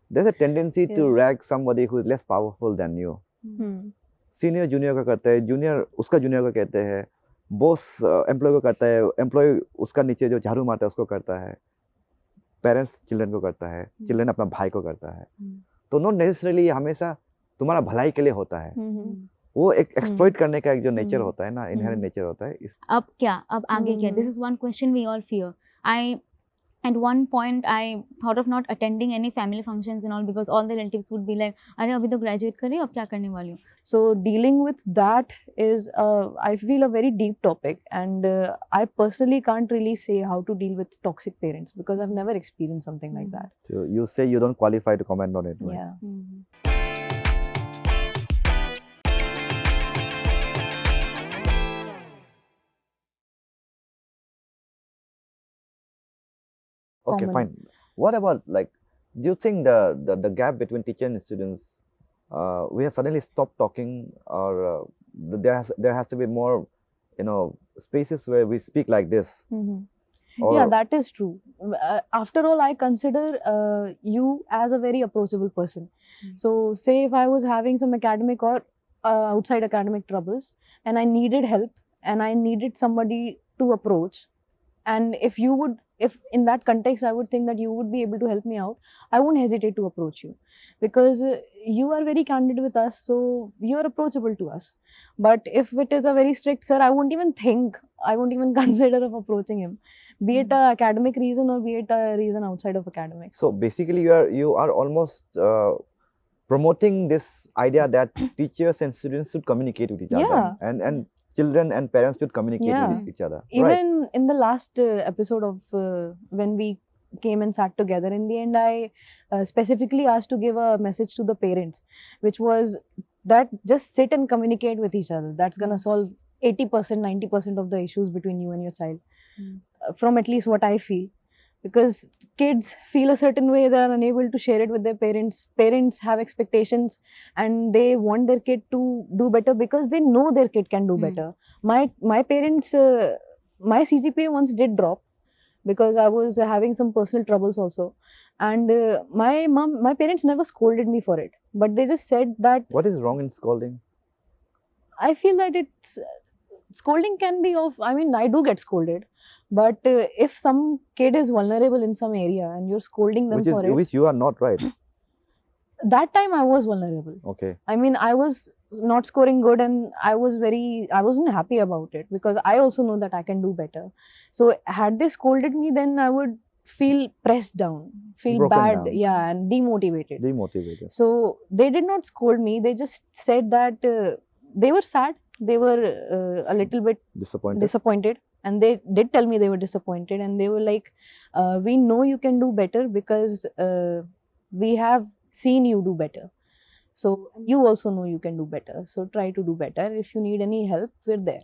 there's a tendency to rag somebody who is less powerful than you. Senior junior का करता है, junior उसका junior को कहते हैं, बॉस एम्प्लॉय को करता है, एम्प्लॉय उसका नीचे जो झाड़ू मारता है उसको करता है, पेरेंट्स चिल्ड्रन को करता है, चिल्ड्रन अपना भाई को करता है. तो नॉट नेसेसरीली हमेशा तुम्हारा भलाई के लिए होता है. वो एक एक्सप्लॉइट करने का एक जो नेचर होता है ना, इनहेरेंट नेचर होता है. अब आगे क्या? This is one question we all fear. I At one point, I thought of not attending any family functions and all because all the relatives would be like, "अरे अभी तो graduate कर रही हो, अब क्या करने वाली हो?" So dealing with that is, I feel, a very deep topic, and I personally can't really say how to deal with toxic parents because I've never experienced something like that. So you say you don't qualify to comment on it, right? Yeah. Okay, Common. fine. What about, like, do you think the gap between teacher and students, we have suddenly stopped talking, or there has to be more, spaces where we speak like this? Or, Yeah, that is true. After all, I consider you as a very approachable person. So, say if I was having some academic or outside academic troubles, and I needed help, and I needed somebody to approach, and if in that context I would think that you would be able to help me out, I won't hesitate to approach you, because you are very candid with us, so you are approachable to us. But if it is a very strict sir, I won't even consider of approaching him, be it a academic reason or be it a reason outside of academics. so basically, you are almost promoting this idea that teachers and students should communicate with each Yeah. other, and children and parents should communicate Yeah. with each other. Right? Even in the last episode of when we came and sat together, in the end I specifically asked to give a message to the parents, which was that just sit and communicate with each other. That's gonna solve 80%, 90% of the issues between you and your child. From at least what I feel. Because kids feel a certain way, they are unable to share it with their parents. Parents have expectations and they want their kid to do better because they know their kid can do better. My parents, my CGPA once did drop because I was having some personal troubles also. And my parents never scolded me for it. But they just said that What is wrong in scolding? I feel that scolding can be I do get scolded. But if some kid is vulnerable in some area and you're scolding them for it, Which you are not, right? that time I was vulnerable. Okay. I mean, I was not scoring good and I wasn't happy about it because I also know that I can do better. So had they scolded me, then I would feel pressed down, feel Broken bad, down. yeah, and demotivated. Demotivated. So they did not scold me. They just said that they were sad. They were a little bit disappointed. And they did tell me they were disappointed. And they were like, we know you can do better because we have seen you do better. So you also know you can do better. So try to do better. If you need any help, we're there.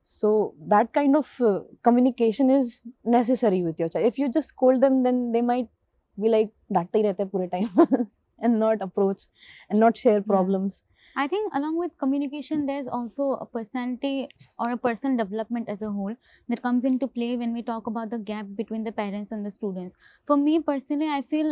So that kind of communication is necessary with your child. If you just scold them, then they might be like, "Datta hi rehta hai pure time," and not approach and not share problems. I think along with communication, there's also a personality or a personal development as a whole that comes into play when we talk about the gap between the parents and the students. For me personally, I feel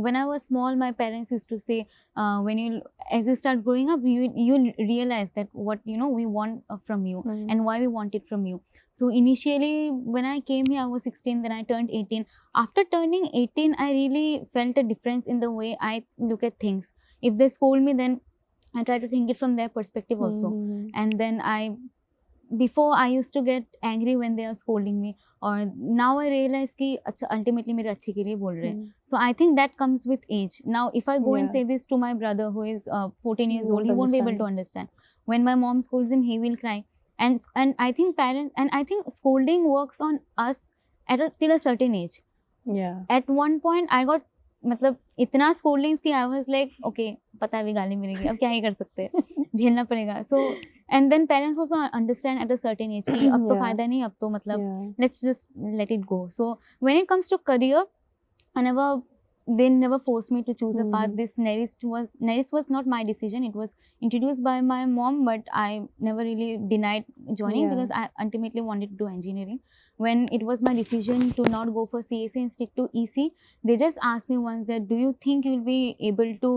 when I was small, my parents used to say, as you start growing up, you realize that what we want from you and why we want it from you. So initially, when I came here, I was 16, then I turned 18. After turning 18, I really felt a difference in the way I look at things. If they scold me, then I try to think it from their perspective also. And then before I used to get angry when they are scolding me, or now I realize कि ultimately मेरे अच्छे के लिए बोल रहे हैं. So I think that comes with age. Now if I go and say this to my brother who is 14 years old, he won't be able to understand. When my mom scolds him, he will cry. And I think scolding works on us till a certain age. Yeah. At one point I got मतलब इतना स्कोल्डिंग्स की I was like okay पता है भी गाली मिलेगी अब क्या ही कर सकते हैं झेलना पड़ेगा so and then parents also understand at a certain age कि अब तो फायदा नहीं अब तो मतलब let's just let it go so when it comes to career whenever they never forced me to choose a path. Mhm. This NERIST was not my decision. It was introduced by my mom, but I never really denied joining Yeah. because I ultimately wanted to do engineering. When it was my decision to not go for CSE and stick to EC, they just asked me once that, do you think you'll be able to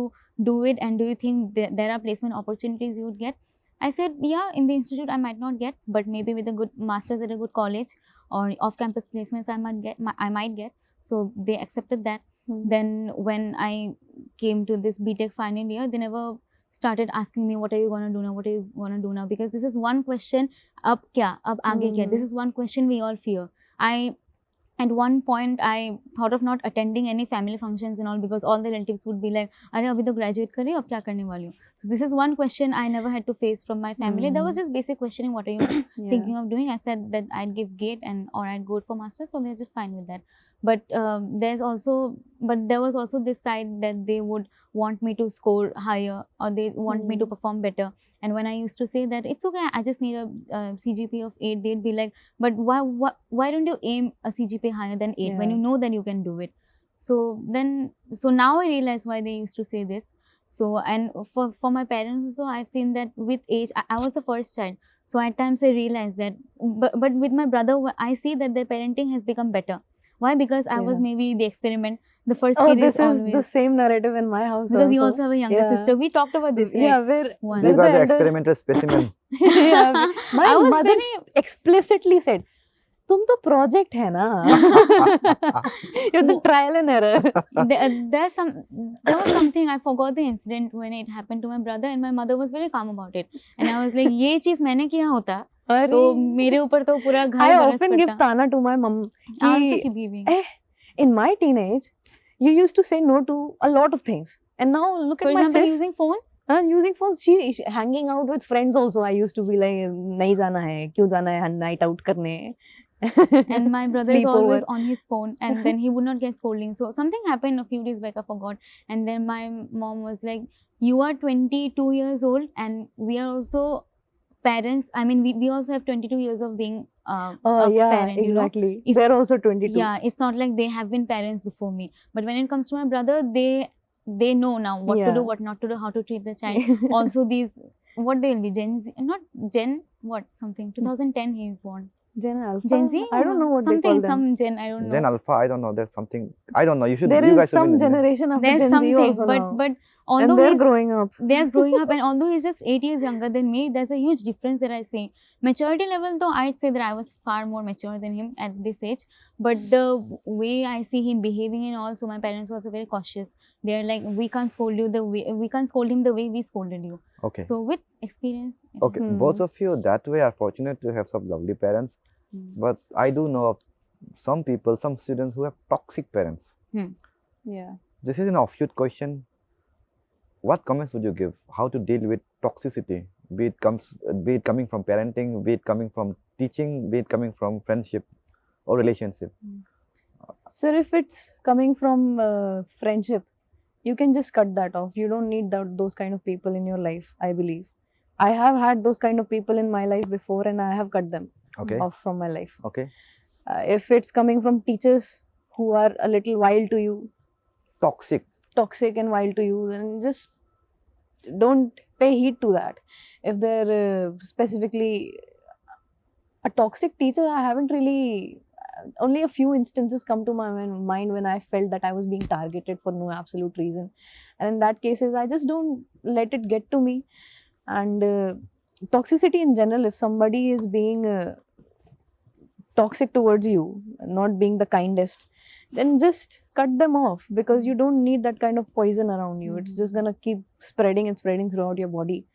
do it, and do you think there are placement opportunities you would get? I said, yeah, in the institute I might not get, but maybe with a good master's at a good college or off-campus placements I might get. So they accepted that. Then when I came to this BTech final year, they never started asking me, what are you going to do now, what are you going to do now, because this is one question, ab kya, ab aage kya, this is one question we all fear. At one point I thought of not attending any family functions and all, because all the relatives would be like, अरे अभी तो graduate कर रही हो, अब क्या करने वाली हो? So this is one question I never had to face from my family. That was just basic questioning, what are you thinking of doing? I said that I'd give GATE or I'd go for masters, so they're just fine with that. But there was also this side that they would want me to score higher, or they want me to perform better. And when I used to say that it's okay, I just need a CGPA of 8, they'd be like, but why don't you aim a CGPA higher than 8 when you know that you can do it? So now I realize why they used to say this. So, and for my parents also, I've seen that with age, I was the first child. So at times I realized that, but with my brother, I see that their parenting has become better. Why? Because I was maybe the experiment. The first kid this is always the same narrative in my house because you also have a younger Yeah. sister. We talked about this, right? Yeah, where Once. You there's guys the are elder- experimental specimen. yeah, my I was mother very- explicitly said, तुम तो project है ना. You're the trial and error. there was something, I forgot the incident when it happened to my brother, and my mother was very calm about it. And I was like, ये चीज मैंने किया होता तो मेरे ऊपर तो पूरा घर I बरस often give पड़ता. tana to my mom. I also कि, keep giving. in my teenage, you used to say no to a lot of things. And now look For at my example, sis. using phones. Using phones, she hanging out with friends also. I used to be like, नहीं जाना है, क्यों जाना है night out करने. And my brother is Sleepover. always on his phone, and then he would not get scolding. So something happened a few days back, I forgot. And then my mom was like, you are 22 years old and we are also parents. I mean, we also have 22 years of being a yeah, parent, exactly. If- They're also 22. Yeah, it's not like they have been parents before me. But when it comes to my brother, they know now what to do, what not to do, how to treat the child. Also these, what they'll be, Gen Z, not Gen, what, something, 2010 he is born. Gen Alpha? Gen Z? I don't know what something, they call them. some Gen, I don't know. Gen Alpha, I don't know. There's something. I don't know. You should. There you is guys should some be- generation after There's Gen something, Z also now. but And although they're he's growing up. they are growing up, and although he's just 8 years younger than me, there's a huge difference that I see. Maturity level, though, I'd say that I was far more mature than him at this age. But the way I see him behaving and all, so my parents were also very cautious. They're like, we can't scold him the way we scolded you. Okay. So with experience. Okay. Hmm. Both of you that way are fortunate to have some lovely parents. But I do know of some people, some students who have toxic parents. Yeah. This is an offshoot question. What comments would you give? How to deal with toxicity? Be it coming from parenting, be it coming from teaching, be it coming from friendship or relationship. Sir, if it's coming from friendship, you can just cut that off. You don't need those kind of people in your life, I believe. I have had those kind of people in my life before and I have cut them Okay. off from my life. Okay. If it's coming from teachers who are a little wild to you, Toxic. toxic and wild to you, then just don't pay heed to that. If they're specifically a toxic teacher, I haven't really, only a few instances come to my mind when I felt that I was being targeted for no absolute reason. And in that cases, I just don't let it get to me. And toxicity in general, if somebody is being toxic towards you, not being the kindest, then just cut them off, because you don't need that kind of poison around you. It's just gonna keep spreading and spreading throughout your body.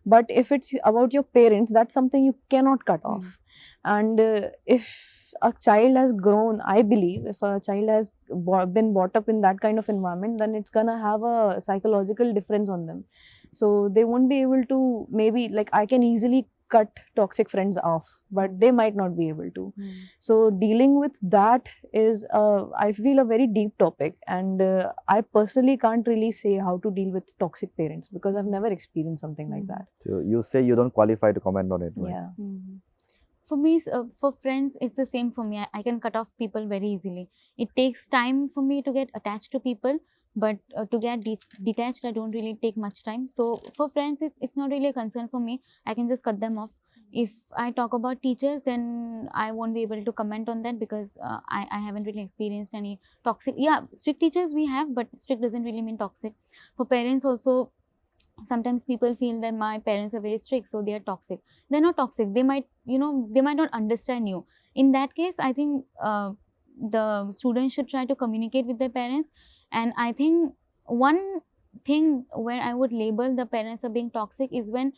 But if it's about your parents, that's something you cannot cut off. And if a child has grown, I believe, if a child has been brought up in that kind of environment, then it's gonna have a psychological difference on them. So they won't be able to, maybe, like, I can easily cut toxic friends off, but they might not be able to. So dealing with that is, I feel, a very deep topic, and I personally can't really say how to deal with toxic parents, because I've never experienced something like that. So you say you don't qualify to comment on it, right? Yeah. For me, for friends, it's the same for me. I can cut off people very easily. It takes time for me to get attached to people, but to get detached, I don't really take much time. So for friends, it's not really a concern for me. I can just cut them off. If I talk about teachers, then I won't be able to comment on that because I haven't really experienced any toxic. Yeah, strict teachers we have, but strict doesn't really mean toxic. For parents also, sometimes people feel that my parents are very strict, so they are toxic. They're not toxic. They might, they might not understand you. In that case, I think the students should try to communicate with their parents. And I think one thing where I would label the parents are being toxic is when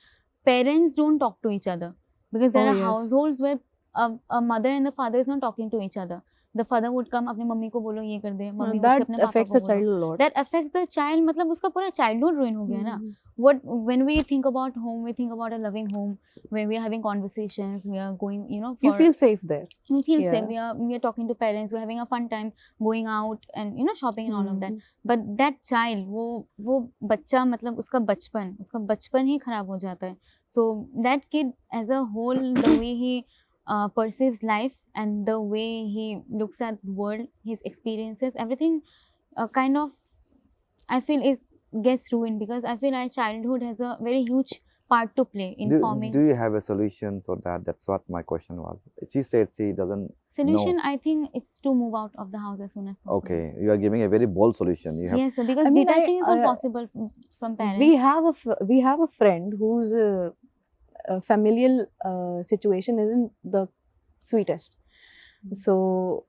parents don't talk to each other. Because there Oh, are yes. households where a mother and the father is not talking to each other. The father would come, अपनी mummy को बोलो ये कर दे, mummy उससे That अपने पापा affects को a बोलो. child a lot. That affects the child, मतलब उसका पूरा childhood ruin हो गया ना. When we think about home, we think about a loving home where we are having conversations, we are going, You for, feel safe there. we feel yeah. safe. We are talking to parents, we're having a fun time, going out and shopping and all of that. But that child, वो बच्चा मतलब उसका बचपन ही खराब हो जाता है. So that kid as a whole, the way he perceives life and the way he looks at the world, his experiences, everything kind of, I feel gets ruined, because I feel our childhood has a very huge part to play in forming. Do you have a solution for that? That's what my question was. She said she doesn't Solution, know. I think it's to move out of the house as soon as possible. Okay, you are giving a very bold solution. You have Yes, sir, because I mean, detaching is not possible from parents. We have a friend whose familial situation isn't the sweetest. So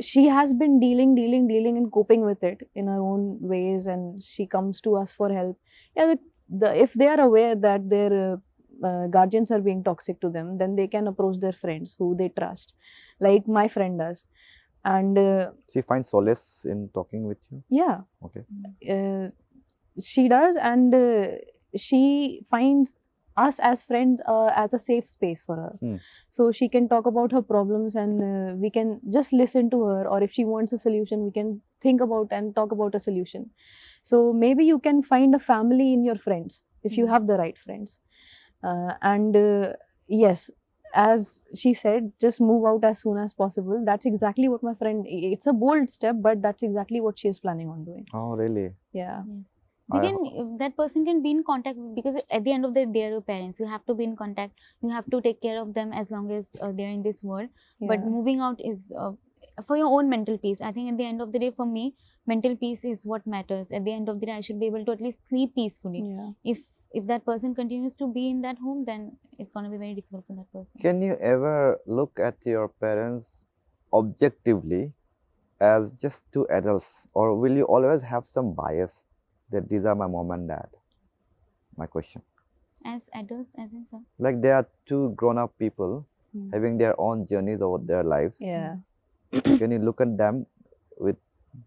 she has been dealing and coping with it in her own ways, and she comes to us for help. Yeah, if they are aware that their guardians are being toxic to them, then they can approach their friends who they trust, like my friend does. And she finds solace in talking with you. yeah, Okay. she does, and she finds us as friends as a safe space for her. So she can talk about her problems, and we can just listen to her, or if she wants a solution, we can think about and talk about a solution. So maybe you can find a family in your friends if you have the right friends. And yes, as she said, just move out as soon as possible. That's exactly what my friend, it's a bold step, but that's exactly what she is planning on doing. Oh, really? Yeah. Yes. That person can be in contact, because at the end of the day, they are your parents. You have to be in contact. You have to take care of them as long as they're in this world. Yeah. But moving out is for your own mental peace. I think at the end of the day, for me, mental peace is what matters. At the end of the day, I should be able to at least sleep peacefully. Yeah. If that person continues to be in that home, then it's going to be very difficult for that person. Can you ever look at your parents objectively as just two adults, or will you always have some bias that these are my mom and dad? My question. As adults, as in, sir? Like they are two grown-up people having their own journeys over their lives. Yeah. Can you look at them with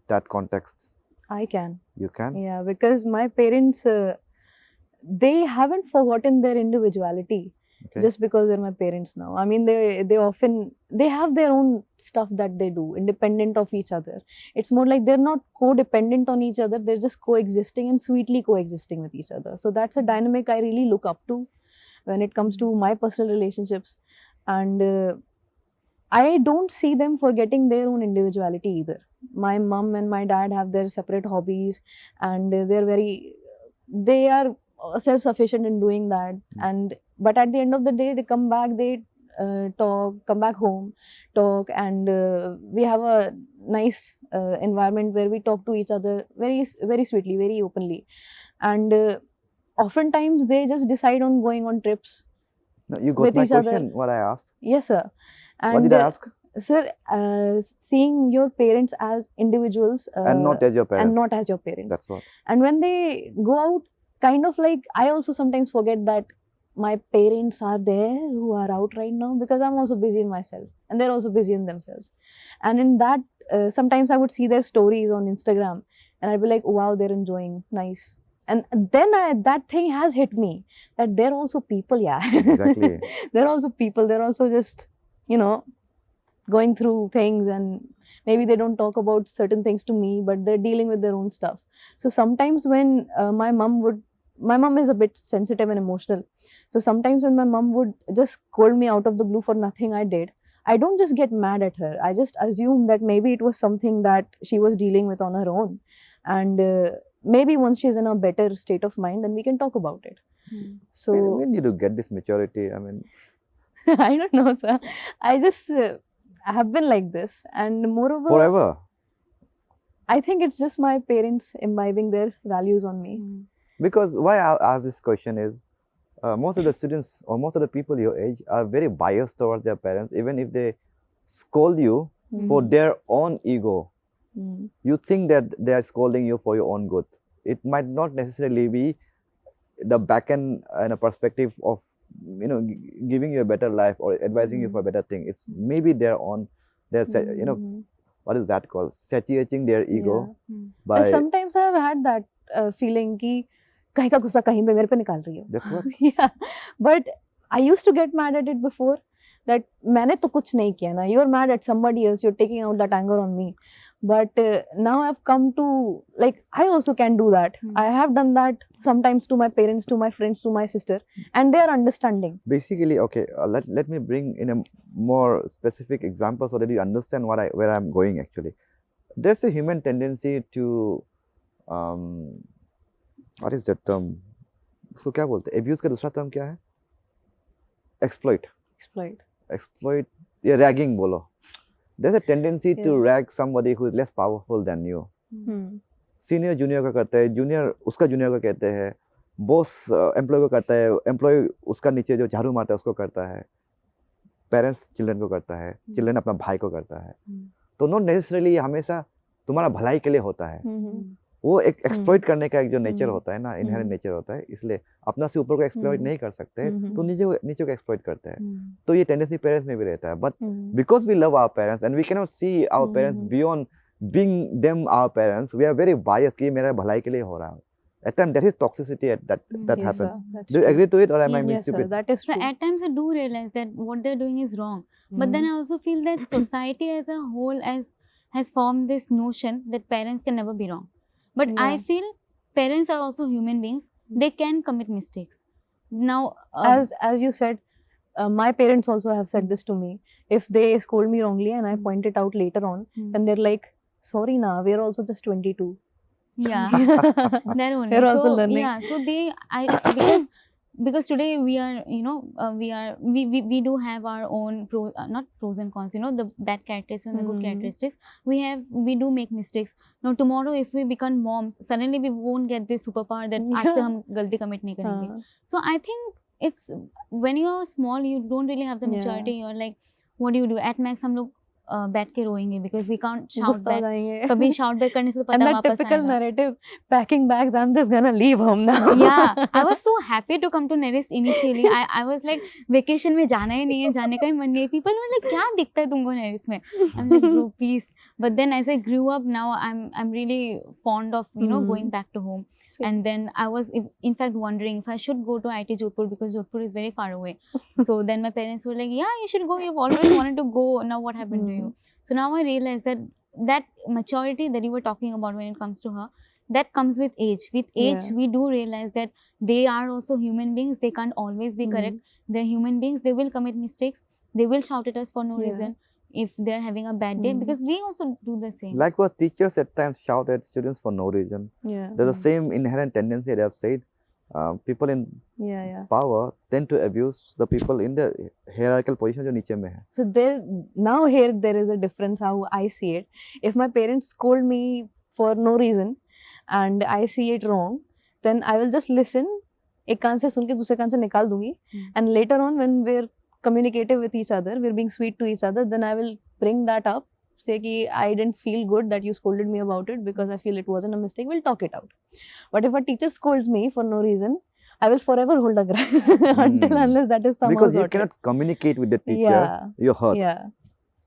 that context? I can. You can? Yeah, because my parents, they haven't forgotten their individuality. Okay. Just because they're my parents now. I mean, they have their own stuff that they do independent of each other. It's more like they're not codependent on each other. They're just coexisting and sweetly coexisting with each other. So that's a dynamic I really look up to when it comes to my personal relationships. And I don't see them forgetting their own individuality either. My mom and my dad have their separate hobbies, and they are self-sufficient in doing that. But at the end of the day, they come back, they come back home, talk, and we have a nice environment where we talk to each other very, very sweetly, very openly. And oftentimes they just decide on going on trips. No, you got with my each other. question, what I asked. Yes, sir. And What did I ask? Sir, seeing your parents as individuals And not as your parents. and not as your parents. That's what. And when they go out, kind of like, I also sometimes forget that my parents are there who are out right now, because I'm also busy in myself and they're also busy in themselves. And in that, sometimes I would see their stories on Instagram and I'd be like, wow, they're enjoying, nice. And then that thing has hit me that they're also people, yeah. Exactly. They're also people. They're also just, going through things, and maybe they don't talk about certain things to me, but they're dealing with their own stuff. So sometimes when my mom would my mom is a bit sensitive and emotional. So sometimes when my mom would just scold me out of the blue for nothing I did, I don't just get mad at her. I just assume that maybe it was something that she was dealing with on her own. And maybe once she's in a better state of mind, then we can talk about it. So When did you get this maturity? I mean, I don't know, sir. I just have been like this. And moreover, forever. I think it's just my parents imbibing their values on me. Because why I ask this question is, most of the students or most of the people your age are very biased towards their parents, even if they scold you for their own ego. You think that they are scolding you for your own good. It might not necessarily be the back end and a perspective of, you know, giving you a better life or advising you for a better thing. It's maybe their own, you know, what is that called? Satiating their ego by. And sometimes I have had that feeling कि कहीं का गुस्सा कहीं पे मेरे पे निकाल रही हो. That's what. Yeah, but I used to get mad at it before. That मैंने तो कुछ नहीं किया ना. You are mad at somebody else. You're taking out that anger on me. But now I've come to, like, I also can do that. I have done that sometimes to my parents, to my friends, to my sister, and they are understanding. Basically, okay, let me bring in a more specific example so that you understand where I'm going actually. There's a human tendency to, what is that term? उसको क्या बोलते हैं? Abuse का दूसरा term क्या है? Exploit. Exploit. Yeah, ragging बोलो. There's a tendency to rag somebody who is less powerful than you. Senior junior का करता है, junior उसका junior का कहते हैं, boss employee को करता है, employee उसका नीचे जो झाड़ू मारता है उसको करता है, parents children को करता है, children अपना भाई को करता है. तो not necessarily हमेशा तुम्हारा भलाई के लिए होता है. वो एक एक्सप्लॉइट करने का एक जो नेचर होता है ना, इनहेरेंट नेचर होता है, इसलिए अपना से ऊपर को एक्सप्लॉइट नहीं कर सकते, तो नीचे को एक्सप्लॉइट करते हैं. तो ये टेंडेंसी पेरेंट्स में भी रहता है. But because we love our parents and we can not see our parents beyond being them our parents, we are very biased कि ये मेरा भलाई के लिए हो रहा है. At times there is toxicity that Yes, happens. sir, that's Do you true. agree to it or am I Yes, being Yes, sir, stupid? that is So true. at times I do realize that what they're doing is wrong. But then I also feel that society as a whole has formed this notion that parents can never be wrong. But I Yeah. feel parents are also human beings. They can commit mistakes. Now, As you said, my parents also have said this to me. If they scold me wrongly and I point it out later on, then they're like, sorry na, we're also just 22. yeah, they're only. They're also so learning. yeah, so because today we are, you know, we do have our own not pros and cons, you know, the bad characteristics and the good characteristics. We do make mistakes. Now tomorrow if we become moms, suddenly we won't get this superpower that आज से हम गलती commit नहीं करेंगे. So I think it's when you're small you don't really have the maturity. You're like, what do you do? At max हम लोग बैठ के रोएंगे because we can't shout back. कभी shout back करने से तो And पता that वापस typical आएगा. narrative, packing bags, I'm just gonna leave home now. Yeah, I was so happy to come to Neris initially. I was like, vacation में जाना ही नहीं है, जाने का ही मन नहीं है. People were like, क्या दिखता है तुमको Neris में? I'm like, bro, peace. But then as I grew up, now I'm really fond of, you know, going back to home. And then I was in fact wondering if I should go to IIT Jodhpur because Jodhpur is very far away. So then my parents were like, yeah, you should go. You've always wanted to go. Now what happened to you? So now I realize that maturity that you were talking about when it comes to her, that comes with age. With age, we do realize that they are also human beings. They can't always be correct. They're human beings. They will commit mistakes. They will shout at us for no reason if they're having a bad day, because we also do the same. Likewise, teachers at times shout at students for no reason. Yeah. There's the same inherent tendency that I've said. People in power tend to abuse the people in the hierarchical position जो नीचे में है. So there is a difference how I see it. If my parents scold me for no reason and I see it wrong, then I will just listen. एक कान से सुन के दूसरे कान से निकाल दूंगी. And later on when we're communicative with each other, we're being sweet to each other, then I will bring that up. Say कि I didn't feel good that you scolded me about it because I feel it wasn't a mistake. We'll talk it out. But if a teacher scolds me for no reason, I will forever hold a grudge until unless that is somehow Because you sorted. cannot communicate with the teacher, you're hurt. Yeah.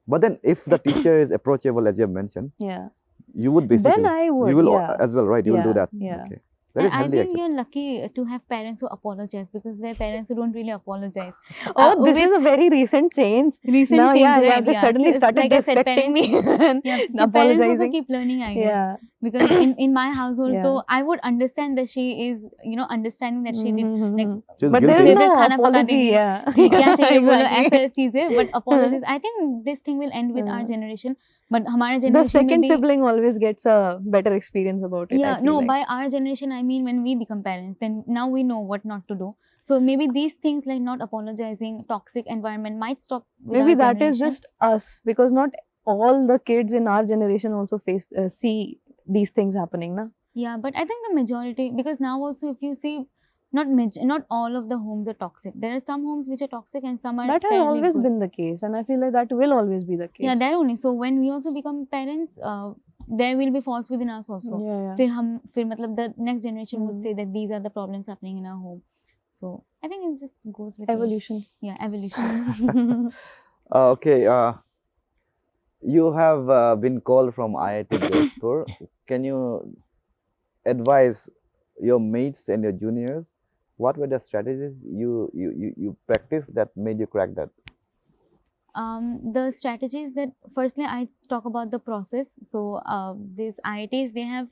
But then if the teacher is approachable, as you have mentioned, Yeah. you would basically, Then I would. you will as well, right? You will do that. Yeah. Okay. That is I healthy think actually. you're lucky to have parents who apologize, because there are parents who don't really apologize. Oh, this with is a very recent change. recent Now, change, yeah, yeah, right? they suddenly So, started like I said, respecting me and yeah, see, parents also apologizing. keep learning, I guess. Yeah. Because in my household, Yeah. so I would understand that she is, understanding that she did, like, She's But there is guilty. no favorite खाना पका apology. देंगे, Yeah. कि क्या चाहिए बोलो, Exactly. ऐसे चीजें. But apologies, I think this thing will end with our generation. But हमारे The generation में second भी, sibling always gets a better experience about it. I yeah, feel no, like. by our generation, I mean when we become parents, then now we know what not to do. So maybe these things like not apologizing, toxic environment might stop with Maybe our that is generation. just us, because not all the kids in our generation also see these things happening, na? Yeah, but I think the majority, because now also if you see, not all of the homes are toxic. There are some homes which are toxic and some are That has fairly always good. been the case, and I feel like that will always be the case. Yeah, that only. So when we also become parents, there will be faults within us also. Yeah. फिर मतलब the next generation would Hmm. say that these are the problems happening in our home. So I think it just goes with age. Evolution. Yeah, evolution. Okay. You have been called from IIT Jodhpur. Can you advise your mates and your juniors? What were the strategies you practiced that made you crack that? The strategies that, firstly, I talk about the process. So these IITs, they have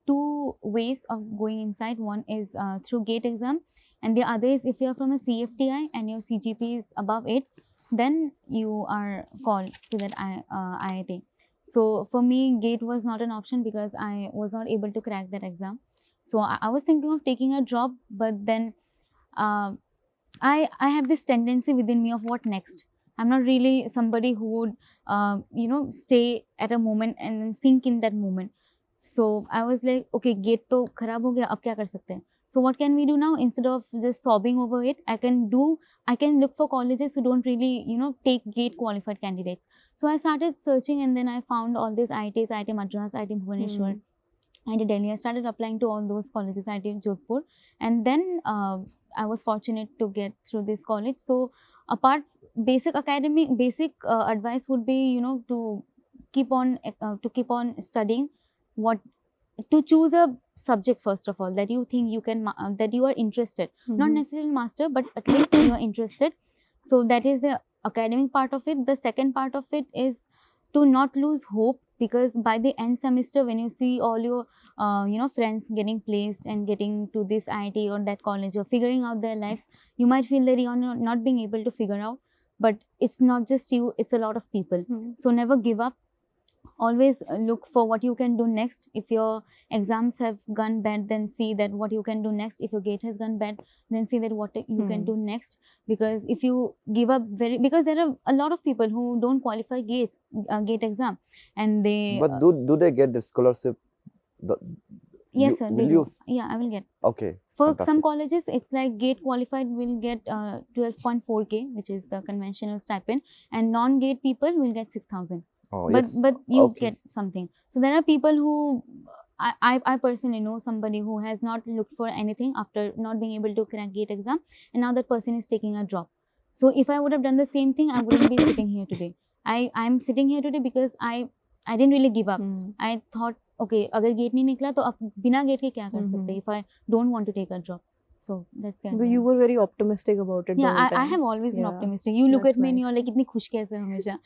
two ways of going inside. One is through GATE exam, and the other is if you are from a CFTI and your CGP is above 8, then you are called to that IIT. So for me, GATE was not an option because I was not able to crack that exam. So I was thinking of taking a job, but then I have this tendency within me of what next. I'm not really somebody who would, stay at a moment and then sink in that moment. So I was like, okay, gate to kharab ho gaya, ab kya kar sakte hain? So what can we do now? Instead of just sobbing over it, I can look for colleges who don't really, take GATE qualified candidates. So I started searching, and then I found all these IITs, IIT Madras, IIT Bhubaneswar, IIT Delhi. I started applying to all those colleges, IIT Jodhpur, and then I was fortunate to get through this college. So apart basic advice would be, to keep on studying, to choose a subject first of all that you think you can that you are interested, not necessarily master, but at least you are interested. So that is the academic part of it. The second part of it is to not lose hope, because by the end semester, when you see all your friends getting placed and getting to this IIT or that college or figuring out their lives, you might feel that you are not being able to figure out. But it's not just you, it's a lot of people. So never give up. Always look for what you can do next. If your exams have gone bad, then see that what you can do next. If your GATE has gone bad, then see that what you can do next. Because if you give up because there are a lot of people who don't qualify GATE exam, and they But do they get the scholarship? yes, sir, they will do. you? Yeah, I will get. Okay. For Fantastic. some colleges, it's like GATE qualified will get 12.4K, which is the conventional stipend, and non-GATE people will get 6,000. Oh, But yes. you Okay. get something. So there are people who I personally know somebody who has not looked for anything after not being able to crack GATE exam, and now that person is taking a job. So if I would have done the same thing, I wouldn't be sitting here today. I'm sitting here today because I didn't really give up. I thought, okay, अगर GATE नहीं निकला तो अब बिना GATE के क्या कर सकते हैं? If I don't want to take a job. So that's the So you were advice. very optimistic about it. Yeah, the whole I time. have always been Yeah, optimistic. You look that's at me and nice. you're like, इतनी खुश कैसे हमेशा?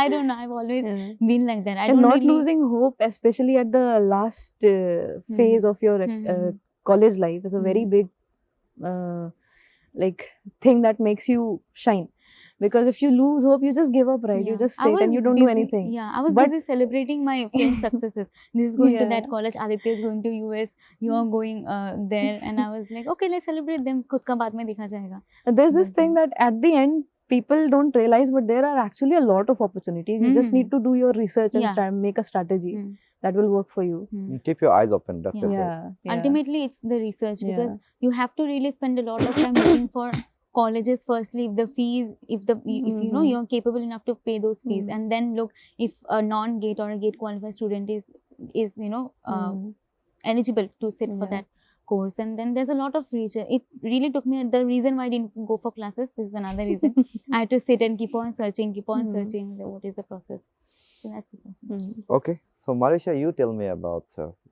I don't know. I've always Yeah. been like that. I And don't not really losing hope, especially at the last phase of your college life, is a very big thing that makes you shine. Because if you lose hope, you just give up, right? You Yeah. just I sit and was you don't do busy- anything. Yeah, I was But- busy celebrating my friends' successes. This is going to that Yeah. college. Aditya is going to US. You are going there, and I was like, okay, let's celebrate them. खुद का बाद में देखा जाएगा. There's this But thing that at the end, people don't realize, but there are actually a lot of opportunities. You just need to do your research and Yeah. make a strategy Mm. that will work for you. Keep your eyes open. That's Yeah. it. Right? Yeah. Ultimately, it's the research, because Yeah. you have to really spend a lot of time looking for colleges. Firstly, if the fees, if you know you're capable enough to pay those fees, and then look if a non-GATE or a GATE qualified student is eligible to sit for Yeah. that course. And then there's a lot of research. It really took me, the reason why I didn't go for classes, this is another reason. I had to sit and keep on searching what is the process. So that's the process. Okay. So Marisha, you tell me about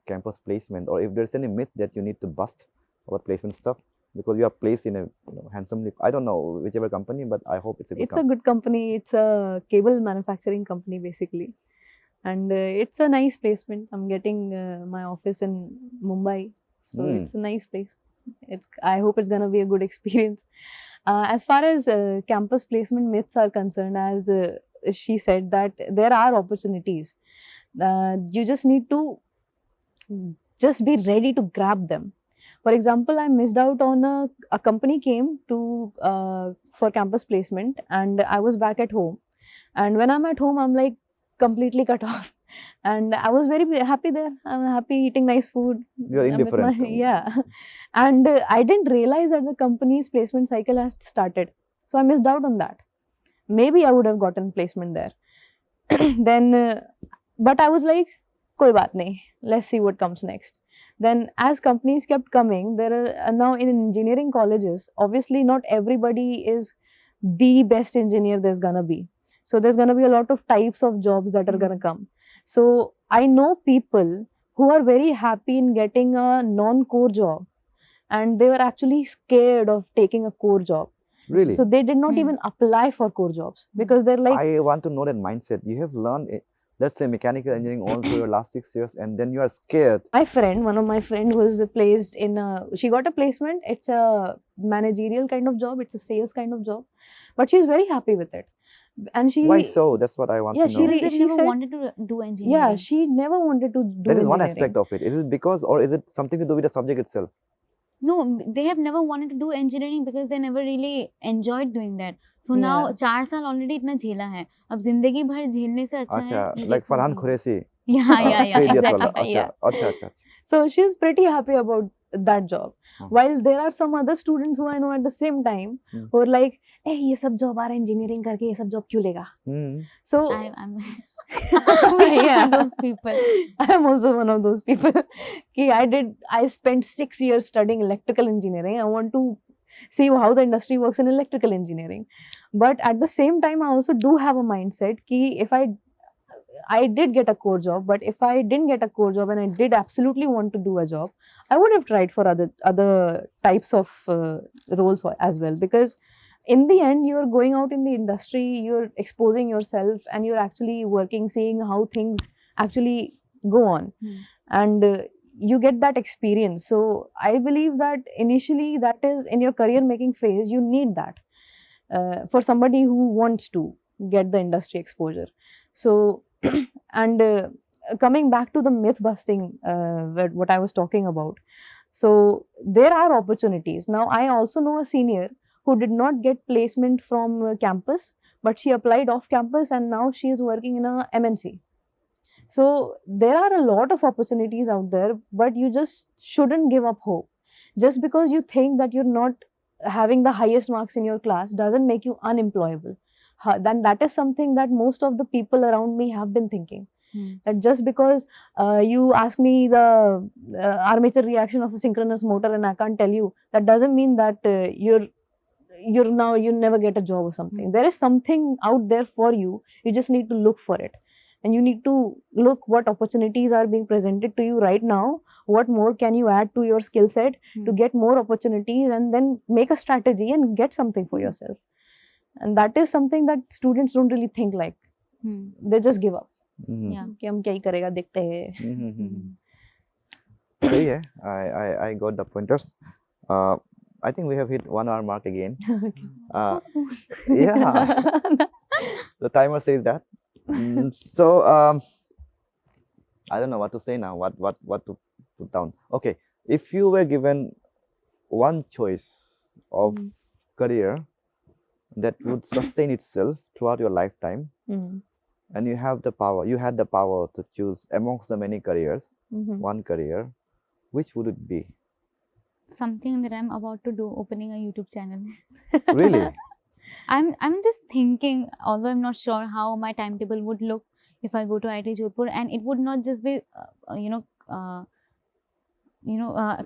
campus placement, or if there's any myth that you need to bust about placement stuff, because you are placed in a handsomely, I don't know whichever company, but I hope it's a good It's a good company. It's a cable manufacturing company basically, and it's a nice placement. I'm getting my office in Mumbai, so it's a nice place. I hope it's gonna be a good experience. As far as campus placement myths are concerned, as she said that there are opportunities. You just need to just be ready to grab them. For example, I missed out on a company came to for campus placement, and I was back at home. And when I'm at home, I'm like completely cut off. And I was very happy there. I'm happy eating nice food. You're I'm with indifferent. yeah. And I didn't realize that the company's placement cycle has started. So I missed out on that. Maybe I would have gotten placement there. Then, but I was like, koi baat nahi. Let's see what comes next. Then as companies kept coming, there are now in engineering colleges, obviously not everybody is the best engineer there's gonna be. So there's gonna be a lot of types of jobs that are gonna come. So I know people who are very happy in getting a non-core job, and they were actually scared of taking a core job. Really? So they did not even apply for core jobs because they're like, I want to know that mindset. You have learned, let's say, mechanical engineering all through your last 6 years, and then you are scared. my friend, one of my friend was placed in she got a placement. It's a managerial kind of job. It's a sales kind of job, but she's very happy with it. And she, Why so? That's what I want Yeah, to she know. Because they she never said- wanted to do engineering. yeah, she never wanted to do That is one engineering. aspect of it. Is it because, or is it something to do with the subject itself? No, they have never wanted to do engineering because they never really enjoyed doing that. So now Yeah. 4 साल already इतना झेला है. अब जिंदगी भर झेलने से अच्छा है. अच्छा, you like take Farhan something. Qureshi. Yeah, Three Idiots वाला. exactly. अच्छा, अच्छा, अच्छा, अच्छा. So she's pretty happy about that job. While there are some other students who I know at the same time who are like, "Hey, ये सब job आ रहा है engineering करके, ये सब job क्यों लेगा?" So I'm Yeah. those people. I am also one of those people. I spent 6 years studying electrical engineering. I want to see how the industry works in electrical engineering. But at the same time, I also do have a mindset ki if I did get a core job, but if I didn't get a core job and I did absolutely want to do a job, I would have tried for other types of roles as well, because in the end, you're going out in the industry, you're exposing yourself, and you're actually working, seeing how things actually go on. And you get that experience. So I believe that initially, that is in your career making phase, you need that for somebody who wants to get the industry exposure. So, and coming back to the myth busting, what I was talking about. So there are opportunities. Now, I also know a senior who did not get placement from campus, but she applied off campus and now she is working in a MNC. So there are a lot of opportunities out there, but you just shouldn't give up hope. Just because you think that you're not having the highest marks in your class doesn't make you unemployable. Then that is something that most of the people around me have been thinking. That just because you ask me the armature reaction of a synchronous motor and I can't tell you, that doesn't mean that you never get a job or something. There is something out there for you. You just need to look for it. And you need to look what opportunities are being presented to you right now. What more can you add to your skill set to get more opportunities, and then make a strategy and get something for yourself. And that is something that students don't really think like. They just give up. Yeah. कि हम क्या ही करेगा देखते हैं. सही है. I got the pointers. I think we have hit 1 hour mark again. So soon. Yeah, the timer says that. So I don't know what to say now. What to put down? Okay, if you were given one choice of career that would sustain itself throughout your lifetime, and you had the power to choose amongst the many careers, one career, which would it be? Something that I'm about to do, opening a YouTube channel. Really? I'm just thinking, although I'm not sure how my timetable would look if I go to IIT Jodhpur, and it would not just be,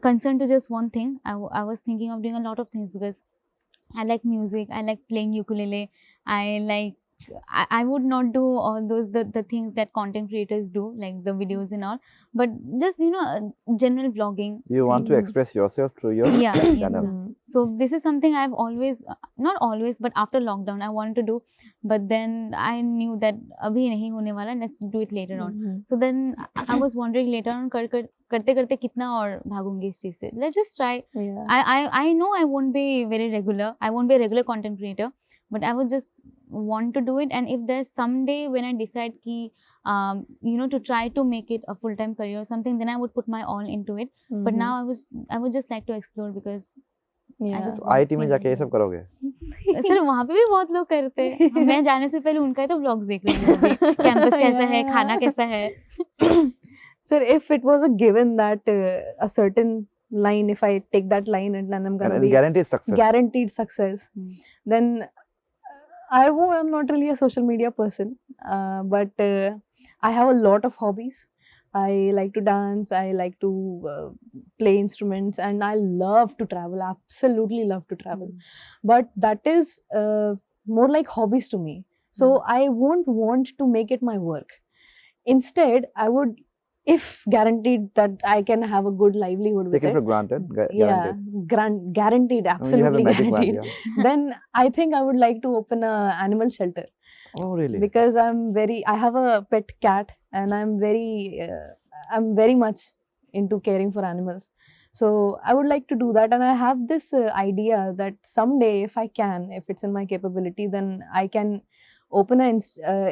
concerned to just one thing. I was thinking of doing a lot of things because I like music, I like playing ukulele, I like I would not do all those the things that content creators do, like the videos and all, but just general vlogging. You want to Mhm. express yourself through your Yeah, yes, channel. sir. So this is something I've always, not always, but after lockdown I wanted to do, but then I knew that abhi nahi hone wala, let's do it later on. Mhm. So then I was wondering later on, karte karte kitna aur bhagungi is cheez se. Let's just try. Yeah. I know I won't be very regular. I won't be a regular content creator, but I would just want to do it. And if there's someday when I decide ki, to try to make it a full-time career or something, then I would put my all into it. But Mhm. now I would just like to explore because Yeah. just तो IT में जाके ये सब करोगे? Sir वहाँ पे भी बहुत लोग करते हैं. मैं जाने से पहले उनका ही तो व्लॉग्स देख रही हूँ अभी. कैंपस कैसा है, खाना कैसा है. Sir, if it was a given that a certain line, if I take that line and then I'm And gonna it's be guaranteed success. guaranteed success, then I'm not really a social media person, but I have a lot of hobbies. I like to dance, I like to play instruments, and I love to travel. Absolutely love to travel. But that is more like hobbies to me. So I won't want to make it my work. Instead, I would, if guaranteed that I can have a good livelihood with Take it for it, granted. yeah, Guaranteed. guaranteed, I mean, you have a absolutely magic wand, guaranteed. yeah. Then I think I would like to open a animal shelter Oh, really? because I have a pet cat and I'm very much into caring for animals. So I would like to do that, and I have this idea that someday, if I can, if it's in my capability, then I can open an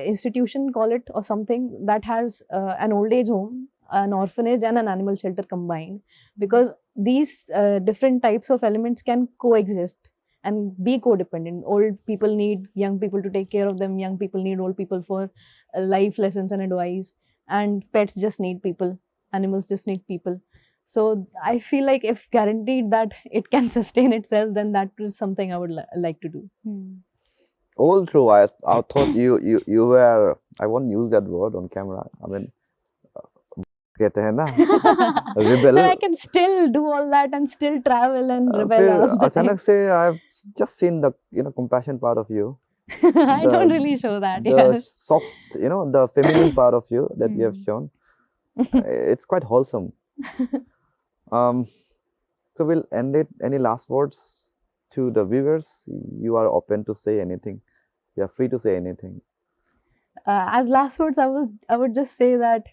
institution, call it, or something that has an old age home, an orphanage, and an animal shelter combined, because these different types of elements can coexist and be codependent. Old people need young people to take care of them, young people need old people for life lessons and advice, and pets just need people, animals just need people. So I feel like if guaranteed that it can sustain itself, then that is something I would like to do. All true. I thought you were, I won't use that word on camera. I mean, कहते हैं ना, rebel. So I can still do all that and still travel and rebel फिर all the time. अचानक से I've just seen the compassion part of you, I don't the- really show that. the Yes. soft, the feminine part of you that you have shown. It's quite wholesome. So we'll end it. Any last words to the viewers? You are open to say anything. You are free to say anything. As last words, I would just say that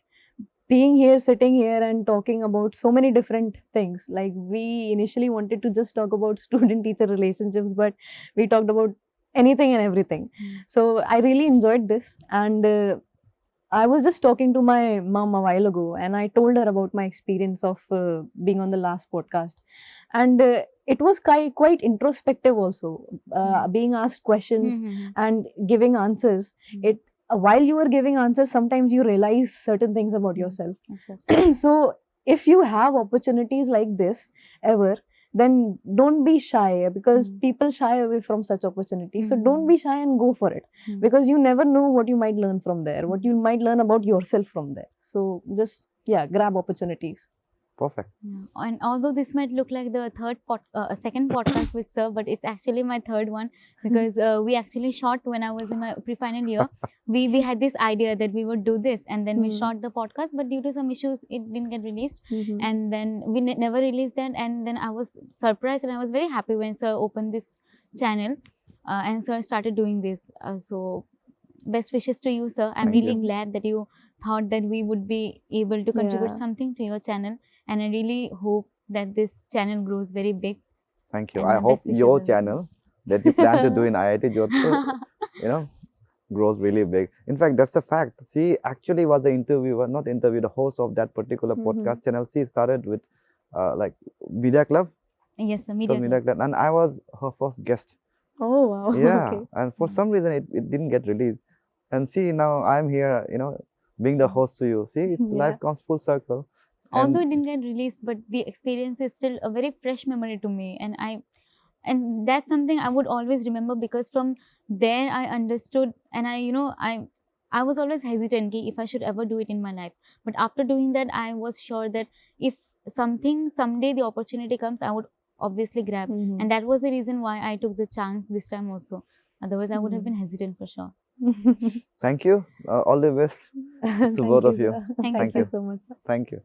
being here, sitting here and talking about so many different things, like we initially wanted to just talk about student-teacher relationships, but we talked about anything and everything. So I really enjoyed this, and I was just talking to my mom a while ago, and I told her about my experience of being on the last podcast, and it was quite introspective also, being asked questions and giving answers. While you are giving answers, sometimes you realize certain things about yourself. Exactly. So if you have opportunities like this ever, then don't be shy, because people shy away from such opportunities. So don't be shy and go for it, because you never know what you might learn from there, what you might learn about yourself from there. So just grab opportunities. Perfect. Yeah. And although this might look like the second podcast with Sir, but it's actually my third one, because we actually shot when I was in my pre-final year. We had this idea that we would do this, and then we shot the podcast, but due to some issues, it didn't get released. And then we never released that. And then I was surprised, and I was very happy when Sir opened this channel and Sir started doing this. So best wishes to you, Sir. I'm Thank really you. glad that you thought that we would be able to contribute Yeah. something to your channel. And I really hope that this channel grows very big. Thank you. And I my hope best wishes your as well. channel that you plan to do in IIT Jodhpur, grows really big. In fact, that's a fact. She actually was the the host of that particular podcast channel. She started with like Media Club. Yes, sir. It was Media Media Club. Club, and I was her first guest. Oh wow. Yeah, Okay. and for some reason it didn't get released. And see, now I'm here, being the host to you. See, it's Yeah. life comes full circle. And Although it didn't get released, but the experience is still a very fresh memory to me. And that's something I would always remember, because from there I understood, and I was always hesitant if I should ever do it in my life. But after doing that, I was sure that if someday the opportunity comes, I would obviously grab. And that was the reason why I took the chance this time also. Otherwise, I would have been hesitant for sure. Thank you. All the best to both of you. Thank Thank you. you so much, sir. Thank you.